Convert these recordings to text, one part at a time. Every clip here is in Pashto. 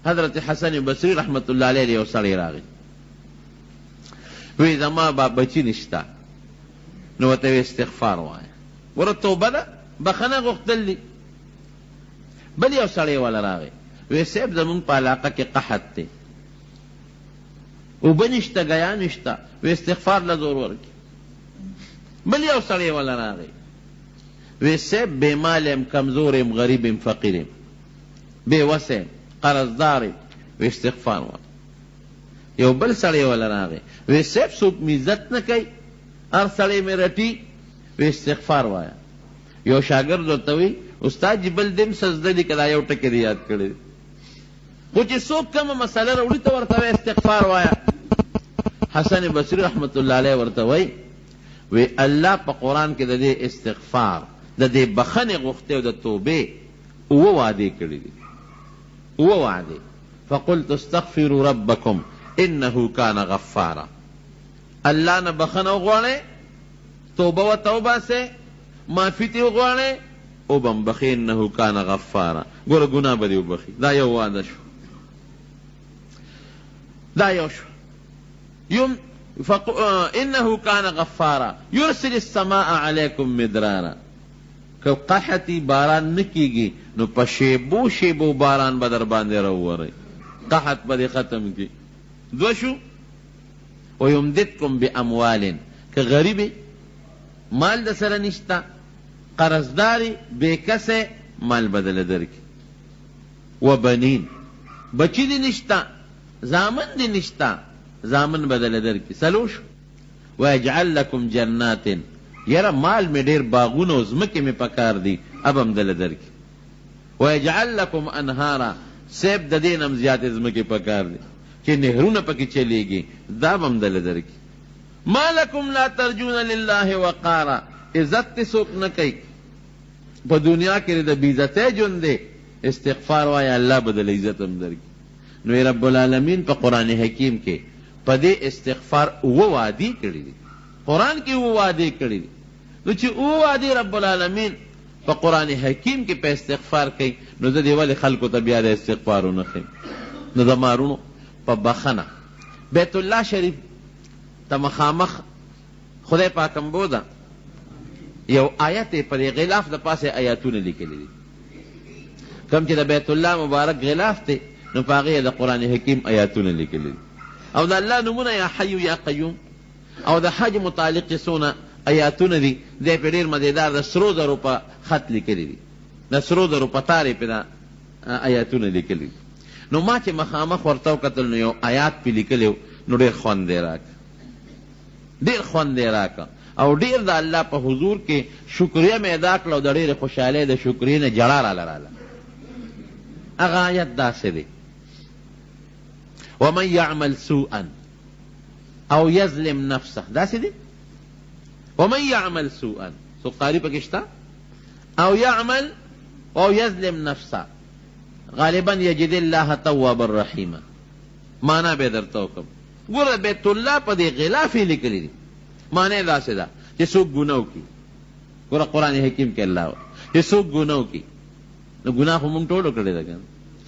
حضرت حسن بصری رحمت اللہ علیہ یو سړی راغی وی زما بچی نشتا نو ورته استغفار وایه ور توبه ده بخنه غوښتل دي. بل یو سړی والا راغی وی صاحب زمونږ په علاقه کې قحط دی اوبه نشته ګیا نشته وی استغفار له زور ورکړي. بل یو سړی والا راغی وی صاحب بے مال یم کمزور یم غریب یم فقیر یم بے وس یم قرضدار یم وی استغفار وایه. یو بل سړی والا راغی وی صاحب څوک مې عزت نه کوي هر سړی مې رټي وی استغفار وایه. یو شاګرد ورته وی استاد جی بل دم سجده دي کدا یو ټکی دی یاد کړی خو چې څوک کومه مسله راوړي ته ورته استغفار وایه. حسن بصری رحمت الله علیه ورته وی الله په قرآن کې د دې استغفار د دې بخنې غوښتې او د توبې اوه وعدې کړي دي اوه وعدې. فقلت استغفروا ربکم انه کان غفارا. الله نه بخنه وغواړئ توبه ورته وباسئ معافي ترې وغواړئ او به م بخي انه کان غفارا. ګوره ګناه به دې وبخي. دا یو وعده شو دا یو شو. انه کان غفارا یرسل السماء علیکم مدرارا. که قحطی باران نکیږي نو په شیبو شیبو باران به در باندې راووري قحط به دې ختم کی. دو شو ویمددکم باموال که غریبی مال د سره نشتا قرضداری بے کسے مال بدل درکی و بنین بچی دی نشتا زامن دی نشتا زامن بدل درکی سلوش و اجعل لکم جنات یرا مال میں دیر باغون و زمکی میں پکار دی اب ہم دل درکی و اجعل لکم انہارا سیب ددین ہم زیادہ زمکی پکار دی کہ نہرون پکی چلے گی داب ہم دل درکی ما لکم لا ترجون للہ وقارا عزت تی سوک نہ کئی پا دنیا کے لئے بیزتے جن دے استغفار وایا اللہ بدل عزت ہم در کی. نو رب العالمین پا قرآن حکیم کے پا دے استغفار او وعدی کری دی قرآن کی او وعدی کری دی. نو چی او وعدی رب العالمین پا قرآن حکیم کے پا استغفار کئی نو دے والی خلقو تا بیاد استغفارو نخیم. نو دا مارونو پا بخنا بیت اللہ شریف تا مخامخ خدای پاکم بودا یو آیت پر غلاف د پاسه آیاتونه لیکلي دي کم چې د بیت الله مبارک غلاف ته نو پاغه د قران حکیم آیاتونه لیکلي دي او د الله نمونه یا حی یا قیوم او د حج متعلق سونه آیاتونه دي د پیډیر مزیدار د سرو درو په خط لیکلي دي د سرو درو په تارې په آیاتونه لیکلي. نو ما چې مخامخ ورته وکتل نو یو آیات په لیکلو نو ډیر خوند دی راک او ډیر د الله په حضور کې شکریه مې ادا کړه او د ډېرې خوشحالۍ د شکریې نه جړه راله هغه آیت داسې دی ومن یعمل سوءا او یظلم نفسه داسې دی ومن یعمل سوءا سو قاری پکې شته او یعمل او یظلم نفسه غالبا یجد الله توابا رحیما مانا به درته وکم. ګوره بیت الله په دې غلاف یې لیکلي دي معنی داسې ده چې څوک ګناه وکړي ګوره قرآن حکیم کې الله چې څوک ګناه وکړي نو ګناه خو موږ ټولو کړی ده که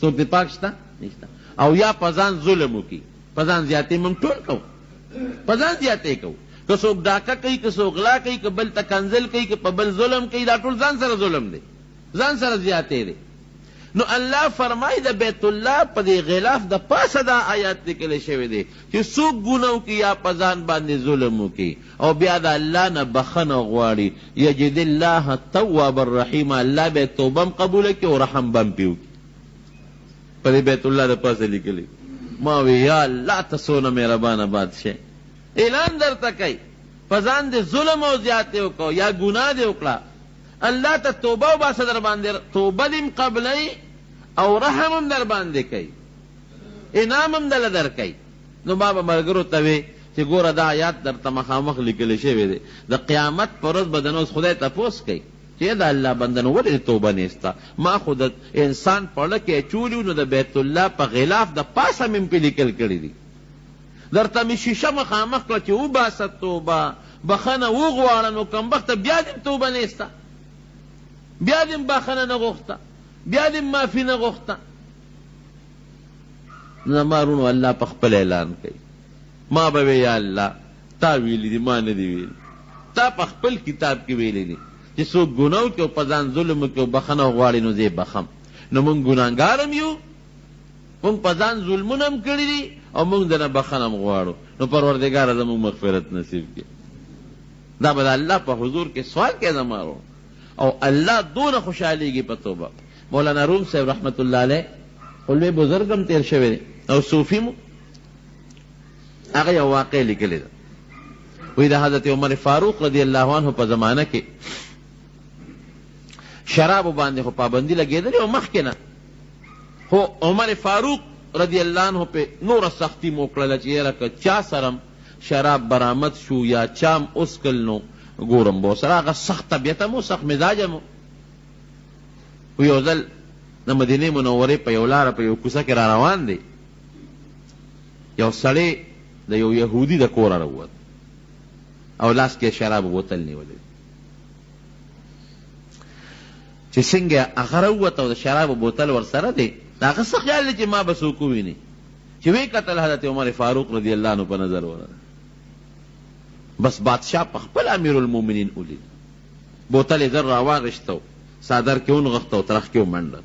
څوک دې پاک شته نشته او یا په ځان ظلم وکړي په ځان زیاتې موږ ټول کوو په ځان زیاتې کوو که څوک ډاکه کوي که څوک غلا کوي که بل ته کنځل کوي که په بل ظلم کوي دا ټول ځان سره ظلم دی ځان سره زیاتې دی. نو الله فرمای د بیت الله په دې غلاف د پاسه دا آیات لیکل شوی دی چې څوک ګناه وکړي یا په ځان باندې ظلم وکړي او بیا د الله نه بخنه غواړي یجد الله توابا رحیما الله به توبه هم قبوله کړي او رحم به هم پرې وکړي په دې بیت الله د پاسه لیکلي. ما وی یا الله ته څونه مهربانه بادشاه اعلان درته کوي په ځان دې ظلم او زیاتې وکړو یا ګناه دې وکړه اللہ تا توبہ و باسا در باندے توبہ دیم قبلی او رحم هم در باندے کئی انام هم دل در کئی. نو بابا مرگرو تاوی چی گورا دا آیات در تمخامخ لکلی شوی دے دا قیامت پر روز بدنوز خدای تا پوس کئی چی دا اللہ بندنو ولی توبہ نیستا ما خود انسان پڑھکے چولیو نو دا بیت اللہ پا غلاف دا پاسا من پی لکل کری دی در تمی شیشہ مخامخ کلا چی او باسا توبہ بخانا او غوارنو کم بخت بیا دیم توبہ نیستا بیا دیم بخنه نغوخته بیا دیم معافی نغوخته زما رونو الله په خپل اعلان کوي ما به یا الله تا ویلی دي ما نه دي ویلي تا په خپل کتاب کې ویلی دي چې څوک ګناه وکړي او په ځان ظلم وکړي او بخښنه وغواړي نو زه یې بخم نو موږ ګناهګار هم یو موږ په ځان ظلمونه هم کړي دي او موږ دنه بخښنه هم غواړو نو پروردګاره زموږ مغفرت نصیب کړي دا به د الله په حضور کې سوال کوي زما ورو او الله دونه خوشحالیږي په توبه مولانا روم صاحب رحمت الله علیه خلوی بزرگ هم تیر شوی دی او صوفی مو هغه یو واقع لیکلی ده وی د حضرت عمر فاروق رضی الله عنه په زمانه کې شرابو باندې خو پابندي لګېدلې او مخکې نه خو عمر فاروق رضی الله عنه په نوره سختی مو کړله چې یاره که چا سره شراب برآمد شو یا چام اسکل نو ګورم به سره هغه سخت طبیعته مو سخت مزاجه مو و یو ځل د مدینې منورې په یو لاره په یو کوڅه کې را روان دی یو سړی د یو یهودي د کوره راووت او لاس کې شراب بوتل نیولی چې څنګه هغه راووت او د شراب بوتل ورسره دی د هغه څه خیال دی چې ما به څوک وویني چې وی کتل حضرت عمر فاروق رضی الله عنه په نظر ورغله بس بادشاہ په خپل امیر المؤمنین ولید بوتل یې زر راواغېشته صادر کې ونغښته او ترخ کې ومنډه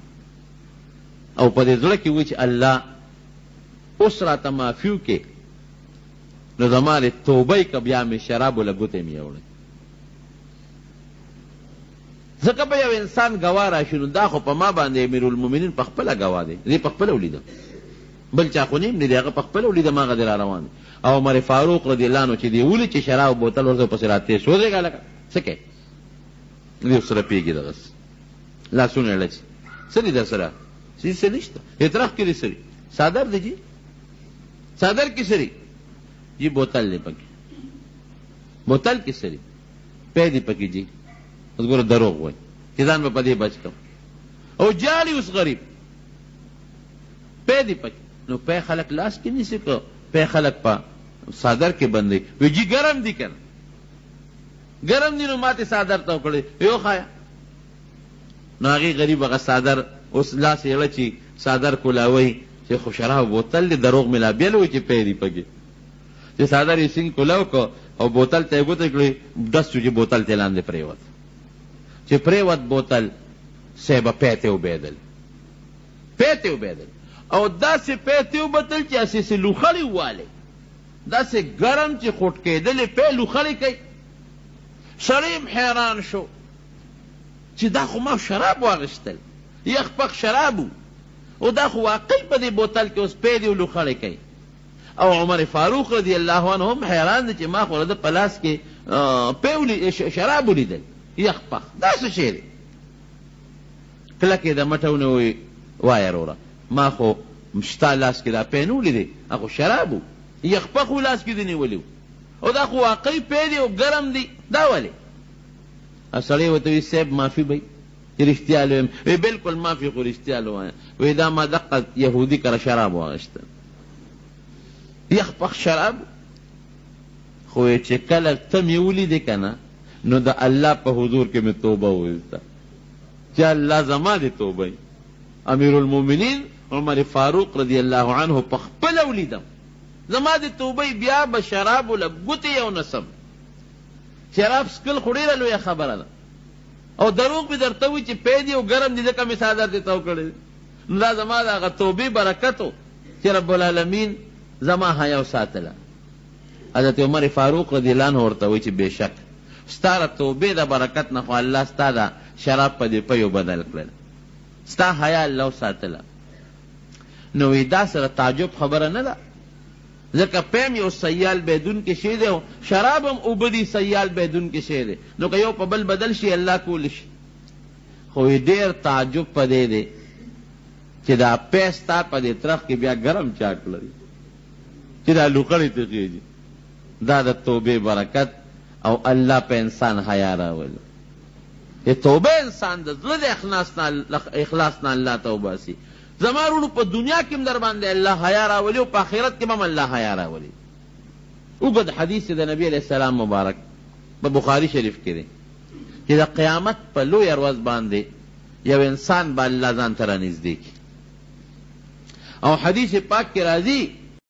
او په دې زړه کې وی چې الله اوس راته معافي وکړې نو زما د توبې که بیا مې شرابو له ګوتې مې یوړی ځکه به یو انسان ګواه راشي نو دا خو په ما باندې امیر المؤمنین په خپله ګواه دی دې په خپله ولیده بل چا خو نیم نه دی هغه په خپله ولیده ما هغه دی را روان دی او عمر فاروق رضی الله عنه چې دی ولید چې شراب بوتل ورته پسې راتېر شو ودرېږه هلکه څه کوې دې ورسره پېږي دغس لاسونه یې لچي څه دي در سره څه نشته اعتراف کې دي سري صادر دی جی صادر کې سري جی بوتل دی پکې بوتل کې سري پی دی پکې جی اوس ګوره دروغ وایي چې ځان به په دې بچ کړم او جالي اوس غریب پی دی پکې نو پی خلک لاس کې نیسي که پی خلک په صادر کې بندوي وی جی ګرم دی که نه ګرم دی نو ماتې صادر ته وکړی یو خایا نو هغې غریب هغه صادر اوس لاس یې چې صادر کولاوی چې خو شراب بوتل دی دروغ مې لا بیل وی چې پی دی پکې چې صادر یې سینګ کولاو که او بوتل ته یې ګوته کړې ډس شو چې بوتل ته لاندې پرېوت چې پرېوت بوتل صاحبه پی ته وبېدل پی ته وبېدل او داسې پی ته وبتل چې هسې لوخړې ووالې داسې ګرم چې خوټ کېدلې پی لوخړې کوي سړی حیران شو چې دا خو ما شراب واغشتل یخ پخ شرابو او دا خو واقعي په دې بوتل کې اوس پی دی لوخړې کوي او عمر فاروق رضی الله عنه هم حیران دی چې ما خو د پلاس کې پی شراب ولیدل یخ پخ دا څه شی دی کله کې د مټونه وی وایه وروره ما خو ستا لاس کې دا پی نه ولیدی هغه شرابو یخ پخ و لاس کې دی نیولی او دا خو واقعي پی دی او ګرم دی دا ولې سړی ورته وی صاحب معافي به چې رښتیا لویم وی بلکل معافي خو رښتیا لوایم وی دا ما دقه یهودي کره شراب واغېسته یخ پخ شراب خو چې کله ته مې ولیدې که نه نو د الله په حضور کې مې توبه وویسته چې الله زما دې توبه امیر المؤمنین عمر فاروق رضی الله عنه په خپله ولیدم زما دې توبه بیا به شرابو له ګوتې یو نسم شراب سکل خو ډېره لویه خبره ده او دروغ مې درته وي چې پی دی او ګرم دی ځکه مې صادر دې ته وکړی نو دا زما د هغه توبې برکت و چې رب العالمین زما حیا وساتله حضرت عمر فاروق رضی الله عنه ورته وایي چې بېشک ستا د توبې د برکت نه خو الله ستا د شراب په دې پیو بدل کړل ستا حیا الله وساتله نو وی دا سره تعجب خبره نه ده ځکه پیم یو سیال بیدون کې شی دی او شراب هم اوبه دي سیال بیدون کې شی دی نو که یو په بل بدل شي الله کولی شي خو ډېر تعجب په دې دی چې دا پی ستا په دې ترخ کې بیا ګرم چاک لري چې دا لوخړې ته خېږي دا د توبې برکت او الله په انسان حیا راولي چې توبه انسان د زړه د اخلاص نه الله ته وباسي زما وروڼو په دنیا کې هم در باندې الله حیا راولي او په آخرت کې هم الله حیا راولي اوږد حدیث د نبی علیه السلام مبارک په بخاري شریف کې دی چې د قیامت په لویه ورځ باندې یو انسان به الله ځان ته رانږدې کړي او حدیث پاک کی راضی